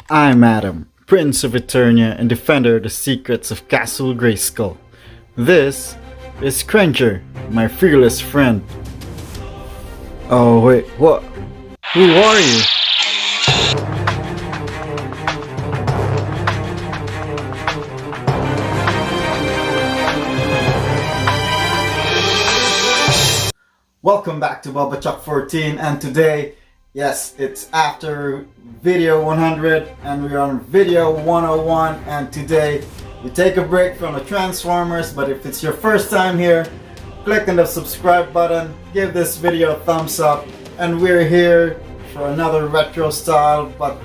I'm Adam, Prince of Eternia and Defender of the Secrets of Castle Grayskull. This is Cringer, my fearless friend. Oh wait, what? Who are you? Welcome back to BabaChuck 14, and today, yes, it's after video 100 and we're on video 101, and today we take a break from the Transformers. But if it's your first time here, click on the subscribe button, give this video a thumbs up, and we're here for another retro style. But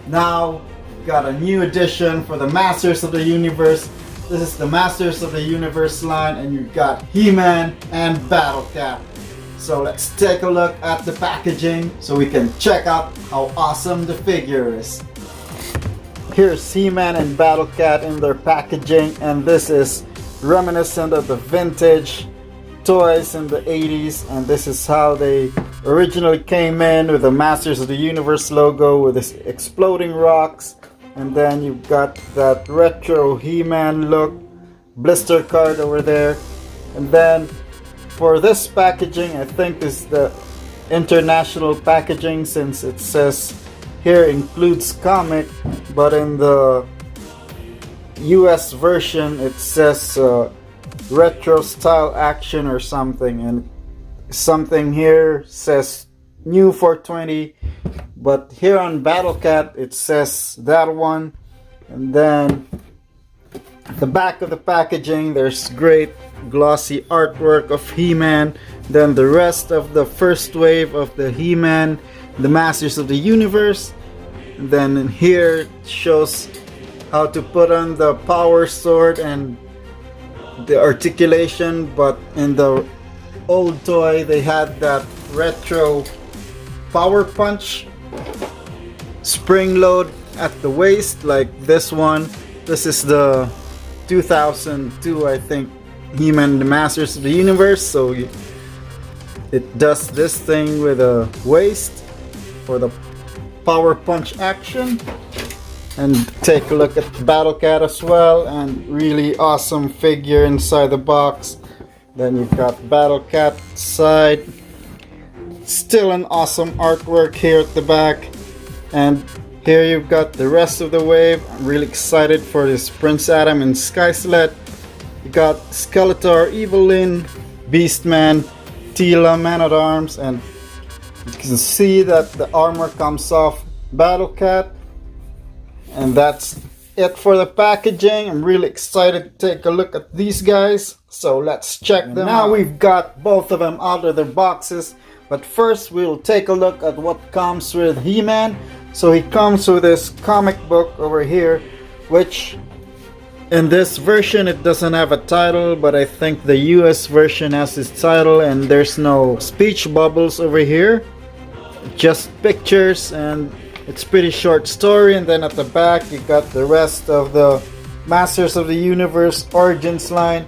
now we've got a new edition for the Masters of the Universe. This is the Masters of the Universe line, and you've got He-Man and Battle Cat. So let's take a look at the packaging so we can check out how awesome the figure is. Here's He-Man and Battle Cat in their packaging, and this is reminiscent of the vintage toys in the 80s, and this is how they originally came in, with the Masters of the Universe logo with this exploding rocks, and then you've got that retro He-Man look blister card over there. And then for this packaging, I think this is the international packaging, since it says here includes comic, but in the US version it says retro style action or something, and something here says new 420, but here on Battle Cat it says that one. And then the back of the packaging, there's great glossy artwork of He-Man. Then the rest of the first wave of the He-Man, the Masters of the Universe. And then in here it shows how to put on the power sword and the articulation, but in the old toy they had that retro power punch spring load at the waist like this one. This is the 2002, I think, He-Man the Masters of the Universe, so it does this thing with a waist for the power punch action. And take a look at Battle Cat as well, and really awesome figure inside the box. Then you've got Battle Cat side, still an awesome artwork here at the back. And here you've got the rest of the wave. I'm really excited for this Prince Adam and Sky Sled. You got Skeletor, Evelyn, Beastman, Teela, Man-at-Arms, and you can see that the armor comes off Battle Cat. And that's it for the packaging. I'm really excited to take a look at these guys, so let's check them out. Now we've got both of them out of their boxes, but first we'll take a look at what comes with He-Man. So he comes with this comic book over here, which in this version it doesn't have a title, but I think the US version has its title, and there's no speech bubbles over here, just pictures, and it's pretty short story. And then at the back you got the rest of the Masters of the Universe Origins line,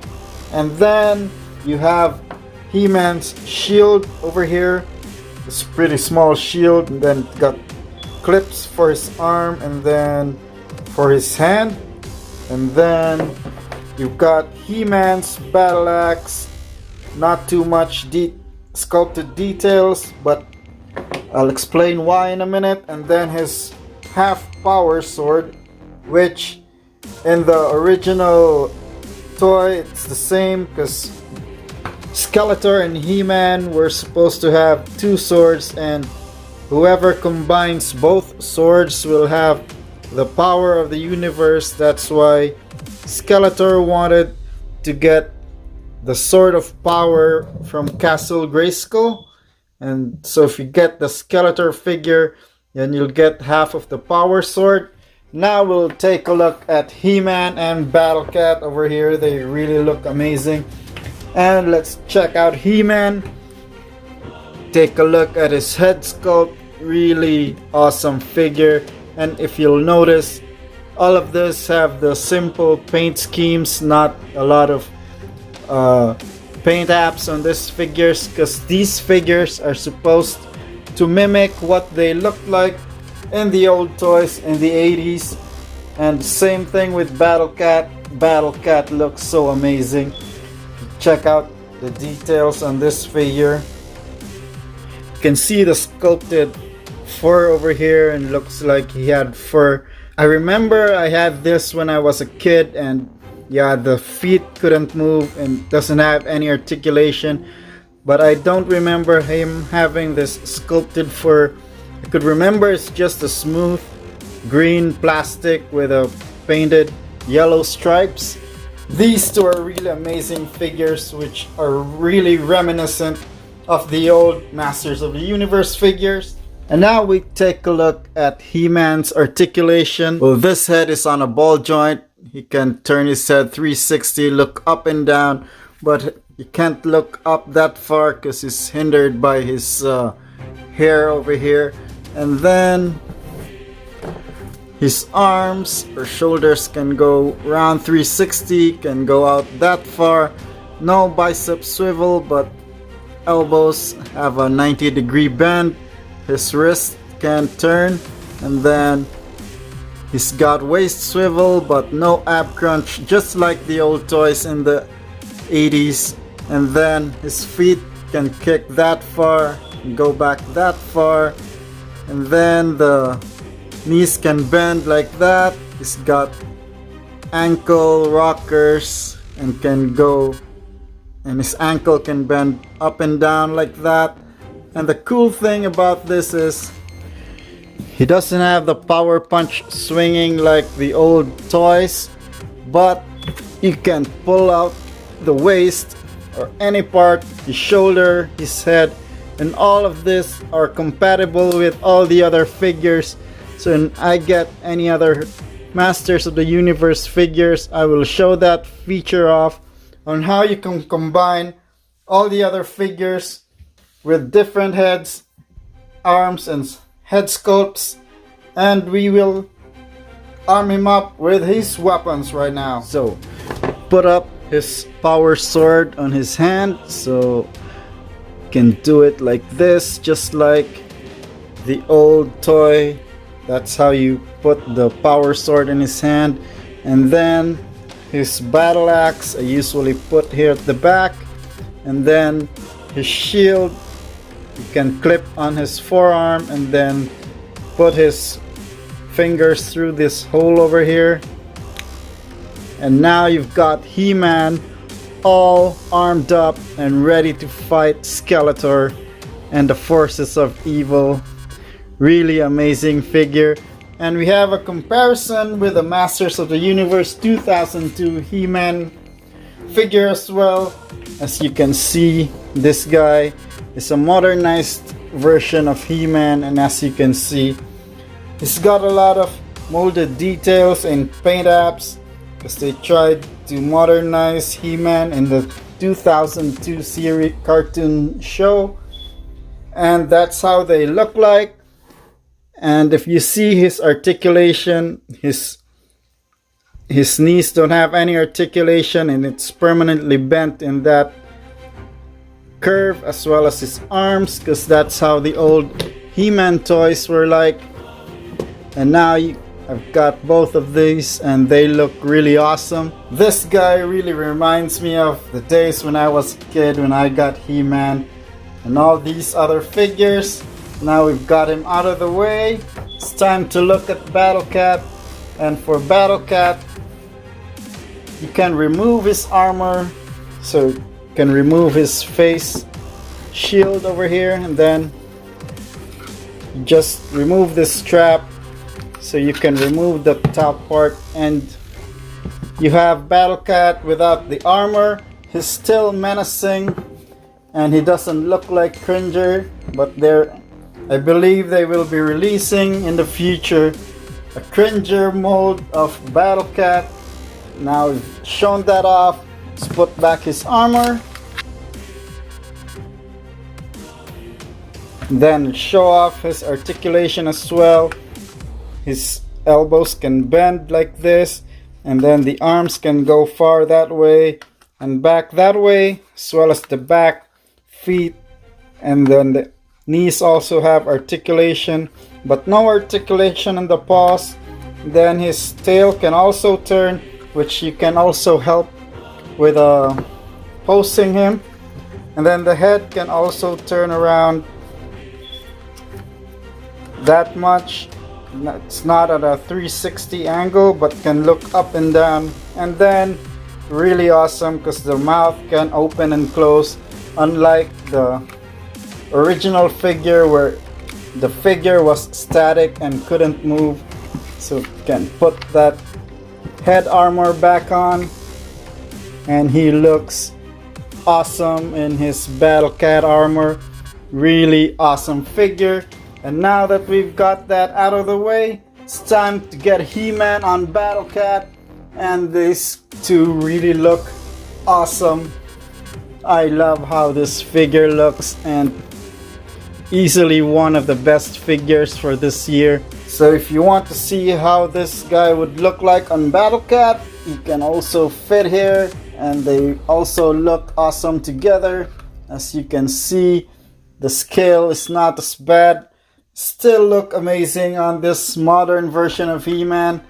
and then you have He-Man's shield over here. It's a pretty small shield, and then it got clips for his arm and then for his hand. And then you've got He-Man's battle axe, not too much sculpted details, but I'll explain why in a minute. And then his half power sword, which in the original toy it's the same, because Skeletor and He-Man were supposed to have two swords, and whoever combines both swords will have the power of the universe. That's why Skeletor wanted to get the Sword of Power from Castle Grayskull. And so if you get the Skeletor figure, then you'll get half of the power sword. Now we'll take a look at He-Man and Battle Cat over here. They really look amazing. And let's check out He-Man. Take a look at his head sculpt. Really awesome figure. And if you'll notice, all of this have the simple paint schemes, not a lot of paint apps on these figures, because these figures are supposed to mimic what they look like in the old toys in the 80s. And same thing with Battle Cat. Battle Cat looks so amazing. Check out the details on this figure. You can see the sculpted fur over here, and looks like he had fur. I remember I had this when I was a kid, and yeah, the feet couldn't move and doesn't have any articulation, but I don't remember him having this sculpted fur. I could remember it's just a smooth green plastic with a painted yellow stripes. These two are really amazing figures, which are really reminiscent of the old Masters of the Universe figures. And now we take a look at He-Man's articulation. Well, this head is on a ball joint. He can turn his head 360, look up and down, but he can't look up that far because he's hindered by his hair over here. And then his arms or shoulders can go around 360, can go out that far. No bicep swivel, but elbows have a 90-degree bend. His wrist can turn, and then he's got waist swivel but no ab crunch, just like the old toys in the 80s. And then his feet can kick that far and go back that far, and then the knees can bend like that. He's got ankle rockers and can go, and his ankle can bend up and down like that. And the cool thing about this is he doesn't have the power punch swinging like the old toys, but you can pull out the waist or any part, his shoulder, his head, and all of this are compatible with all the other figures. So when I get any other Masters of the Universe figures, I will show that feature off on how you can combine all the other figures with different heads, arms, and head sculpts, and we will arm him up with his weapons right now. So put up his power sword on his hand, so you can do it like this, just like the old toy. That's how you put the power sword in his hand. And then his battle axe I usually put here at the back, and then his shield you can clip on his forearm, and then put his fingers through this hole over here. And now you've got He-Man all armed up and ready to fight Skeletor and the forces of evil. Really amazing figure. And we have a comparison with the Masters of the Universe 2002 He-Man figure as well. As you can see, this guy is a modernized version of He-Man, and as you can see, he's got a lot of molded details and paint apps because they tried to modernize He-Man in the 2002 series cartoon show, and that's how they look like. And if you see his articulation, his knees don't have any articulation, and it's permanently bent in that curve, as well as his arms, because that's how the old He-Man toys were like. And now I've got both of these, and they look really awesome. This guy really reminds me of the days when I was a kid, when I got He-Man and all these other figures. Now we've got him out of the way. It's time to look at Battle Cat. And for Battle Cat, you can remove his armor, so you can remove his face shield over here, and then you just remove this strap, so you can remove the top part, and you have Battle Cat without the armor. He's still menacing, and he doesn't look like Cringer, but I believe they will be releasing in the future a Cringer mold of Battle Cat. Now we've shown that off. Let's put back his armor. Then show off his articulation as well. His elbows can bend like this, and then the arms can go far that way and back that way, as well as the back, feet, and then the knees also have articulation. but no articulation in the paws. Then his tail can also turn, which you can also help with posing him. And then the head can also turn around that much. It's not at a 360 angle, but can look up and down. And then really awesome because the mouth can open and close, unlike the original figure where the figure was static and couldn't move. So you can put that head armor back on and he looks awesome in his Battle Cat armor. Really awesome figure. And now that we've got that out of the way, it's time to get He-Man on Battle Cat, and these two really look awesome. I love how this figure looks, and easily one of the best figures for this year. So if you want to see how this guy would look like on Battle Cat, you can also fit here, and they also look awesome together. As you can see, the scale is not as bad. Still look amazing on this modern version of He-Man.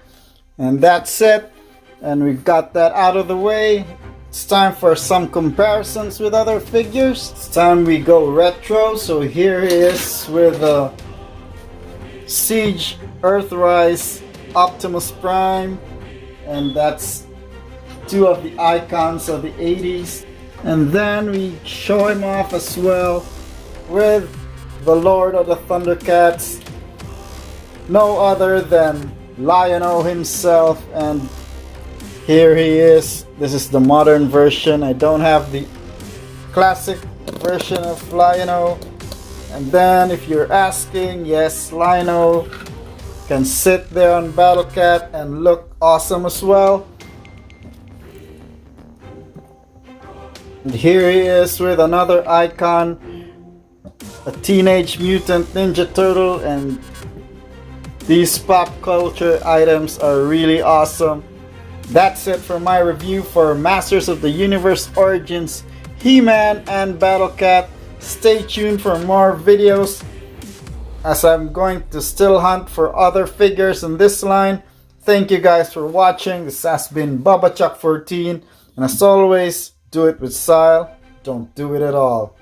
And that's it. And we've got that out of the way. It's time for some comparisons with other figures. It's time we go retro. So here he is with Siege, Earthrise, Optimus Prime. And that's two of the icons of the 80s. And then we show him off as well with the Lord of the Thundercats, no other than Lion-O himself. And here he is. This is the modern version. I don't have the classic version of Lion-O. And then if you're asking, yes, Lion-O can sit there on Battle Cat and look awesome as well. And here he is with another icon, a Teenage Mutant Ninja Turtle, and these pop culture items are really awesome. That's it for my review for Masters of the Universe Origins, He-Man and Battle Cat. Stay tuned for more videos as I'm going to still hunt for other figures in this line. Thank you guys for watching. This has been BubbaChuck14, and as always, do it with style, don't do it at all.